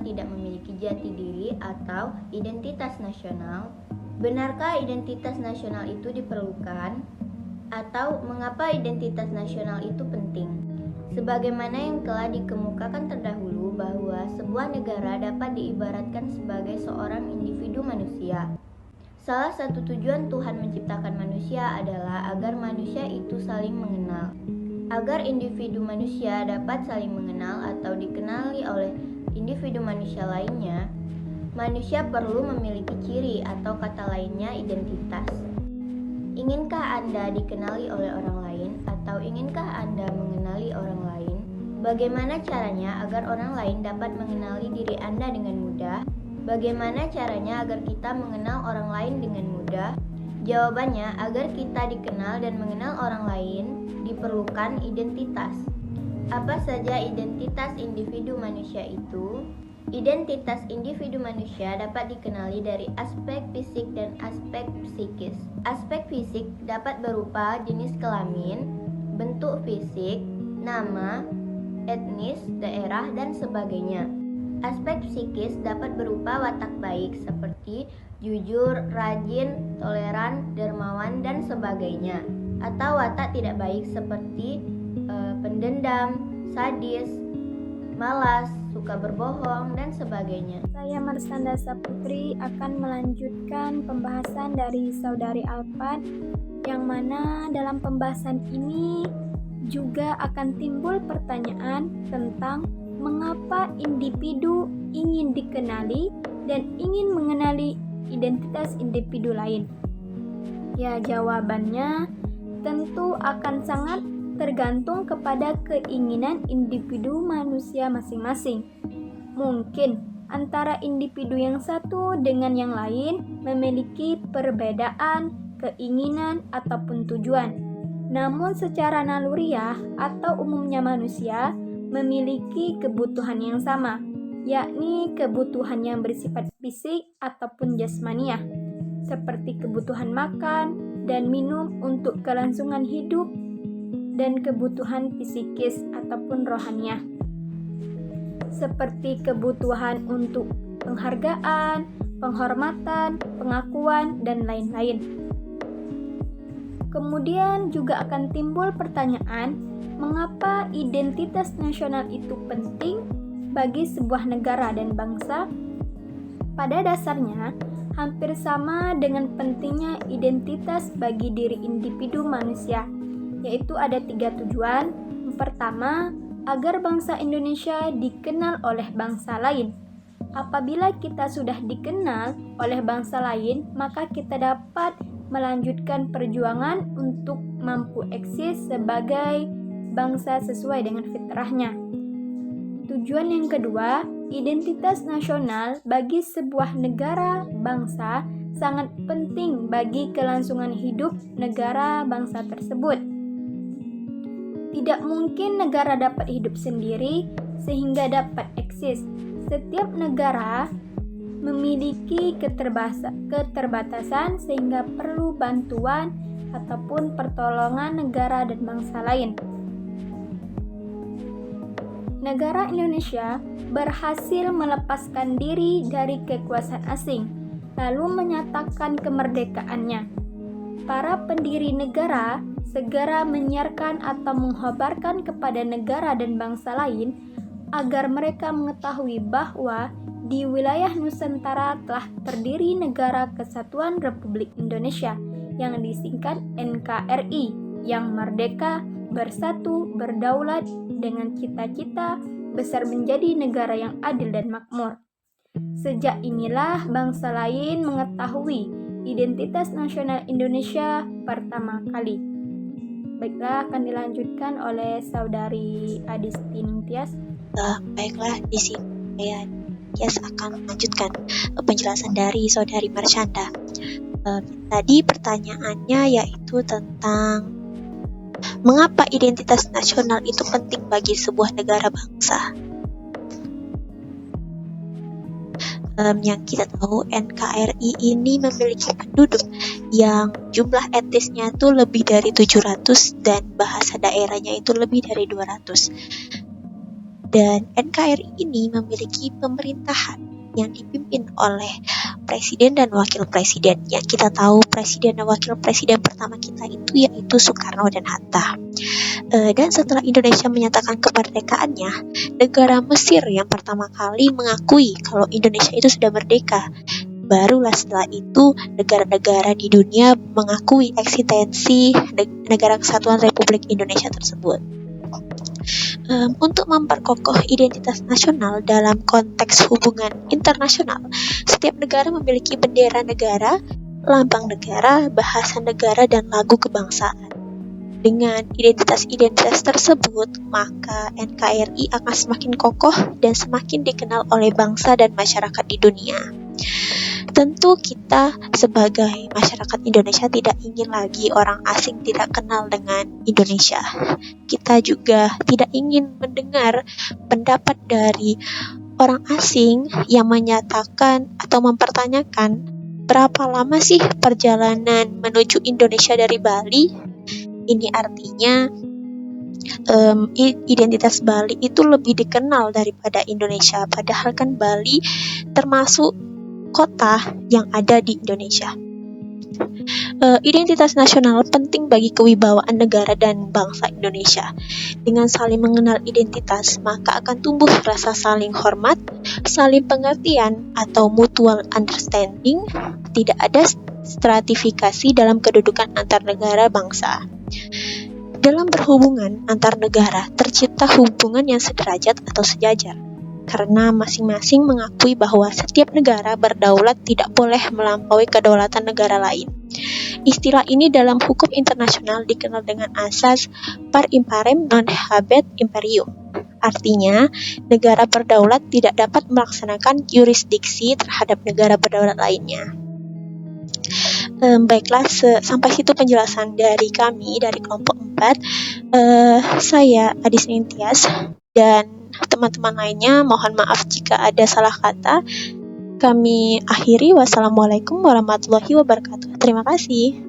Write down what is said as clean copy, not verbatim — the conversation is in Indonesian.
tidak memiliki jati diri atau identitas nasional? Benarkah identitas nasional itu diperlukan? Atau mengapa identitas nasional itu penting? Sebagaimana yang telah dikemukakan terdahulu bahwa sebuah negara dapat diibaratkan sebagai seorang individu manusia. Salah satu tujuan Tuhan menciptakan manusia adalah agar manusia itu saling mengenal. Agar individu manusia dapat saling mengenal atau dikenali oleh individu manusia lainnya, manusia perlu memiliki ciri atau kata lainnya identitas. Inginkah Anda dikenali oleh orang lain atau inginkah Anda mengenali orang lain? Bagaimana caranya agar orang lain dapat mengenali diri Anda dengan mudah? Bagaimana caranya agar kita mengenal orang lain dengan mudah? Jawabannya, agar kita dikenal dan mengenal orang lain, diperlukan identitas. Apa saja identitas individu manusia itu? Identitas individu manusia dapat dikenali dari aspek fisik dan aspek psikis. Aspek fisik dapat berupa jenis kelamin, bentuk fisik, nama, etnis, daerah, dan sebagainya. Aspek psikis dapat berupa watak baik seperti jujur, rajin, toleran, dermawan, dan sebagainya. Atau watak tidak baik seperti pendendam, sadis, malas, suka berbohong, dan sebagainya. Saya Marsanda Saputri akan melanjutkan pembahasan dari Saudari Alpan, yang mana dalam pembahasan ini juga akan timbul pertanyaan tentang mengapa individu ingin dikenali dan ingin mengenali identitas individu lain. Ya, jawabannya tentu akan sangat tergantung kepada keinginan individu manusia masing-masing. Mungkin antara individu yang satu dengan yang lain memiliki perbedaan, keinginan, ataupun tujuan. Namun secara naluriah atau umumnya manusia memiliki kebutuhan yang sama, yakni kebutuhan yang bersifat fisik ataupun jasmaniah, seperti kebutuhan makan dan minum untuk kelangsungan hidup dan kebutuhan psikis ataupun rohaniah, seperti kebutuhan untuk penghargaan, penghormatan, pengakuan, dan lain-lain. Kemudian juga akan timbul pertanyaan, mengapa identitas nasional itu penting bagi sebuah negara dan bangsa? Pada dasarnya, hampir sama dengan pentingnya identitas bagi diri individu manusia, yaitu ada 3 tujuan. Pertama, agar bangsa Indonesia dikenal oleh bangsa lain. Apabila kita sudah dikenal oleh bangsa lain, maka kita dapat melanjutkan perjuangan untuk mampu eksis sebagai bangsa sesuai dengan fitrahnya. Tujuan yang kedua, identitas nasional bagi sebuah negara bangsa sangat penting bagi kelangsungan hidup negara bangsa tersebut. Tidak mungkin negara dapat hidup sendiri sehingga dapat eksis. Setiap negara memiliki keterbatasan sehingga perlu bantuan ataupun pertolongan negara dan bangsa lain. Negara Indonesia berhasil melepaskan diri dari kekuasaan asing, lalu menyatakan kemerdekaannya. Para pendiri negara segera menyiarkan atau mengkhabarkan kepada negara dan bangsa lain agar mereka mengetahui bahwa di wilayah Nusantara telah terdiri Negara Kesatuan Republik Indonesia yang disingkat NKRI, yang merdeka, bersatu, berdaulat dengan cita-cita besar menjadi negara yang adil dan makmur. Sejak inilah bangsa lain mengetahui identitas nasional Indonesia pertama kali. Baiklah, akan dilanjutkan oleh Saudari Adisti Ningtyas. Baiklah, di sini saya Tias akan melanjutkan penjelasan dari Saudari Marshanda. Tadi pertanyaannya yaitu tentang mengapa identitas nasional itu penting bagi sebuah negara bangsa. Yang kita tahu NKRI ini memiliki penduduk yang jumlah etnisnya itu lebih dari 700 dan bahasa daerahnya itu lebih dari 200. Dan NKRI ini memiliki pemerintahan yang dipimpin oleh presiden dan wakil presiden. Yang kita tahu presiden dan wakil presiden pertama kita itu yaitu Soekarno dan Hatta. Dan setelah Indonesia menyatakan kemerdekaannya, negara Mesir yang pertama kali mengakui kalau Indonesia itu sudah merdeka. Barulah setelah itu negara-negara di dunia mengakui eksistensi negara kesatuan Republik Indonesia tersebut. Untuk memperkokoh identitas nasional dalam konteks hubungan internasional, setiap negara memiliki bendera negara, lambang negara, bahasa negara, dan lagu kebangsaan. Dengan identitas-identitas tersebut, maka NKRI akan semakin kokoh dan semakin dikenal oleh bangsa dan masyarakat di dunia. Tentu kita sebagai masyarakat Indonesia tidak ingin lagi orang asing tidak kenal dengan Indonesia. Kita juga tidak ingin mendengar pendapat dari orang asing yang menyatakan atau mempertanyakan berapa lama sih perjalanan menuju Indonesia dari Bali. Ini artinya identitas Bali itu lebih dikenal daripada Indonesia. Padahal kan Bali termasuk kota yang ada di Indonesia. Identitas nasional penting bagi kewibawaan negara dan bangsa Indonesia. Dengan saling mengenal identitas, maka akan tumbuh rasa saling hormat, saling pengertian atau mutual understanding. Tidak ada stratifikasi dalam kedudukan antar negara bangsa. Dalam berhubungan antar negara, tercipta hubungan yang sederajat atau sejajar. Karena masing-masing mengakui bahwa setiap negara berdaulat tidak boleh melampaui kedaulatan negara lain. Istilah ini dalam hukum internasional dikenal dengan asas par imparem non habet imperium. Artinya, negara berdaulat tidak dapat melaksanakan yurisdiksi terhadap negara berdaulat lainnya. Baiklah, sampai situ penjelasan dari kami, dari kelompok 4. Saya Adis Nintias dan teman-teman lainnya, mohon maaf jika ada salah kata. Kami akhiri. Wassalamualaikum warahmatullahi wabarakatuh. Terima kasih.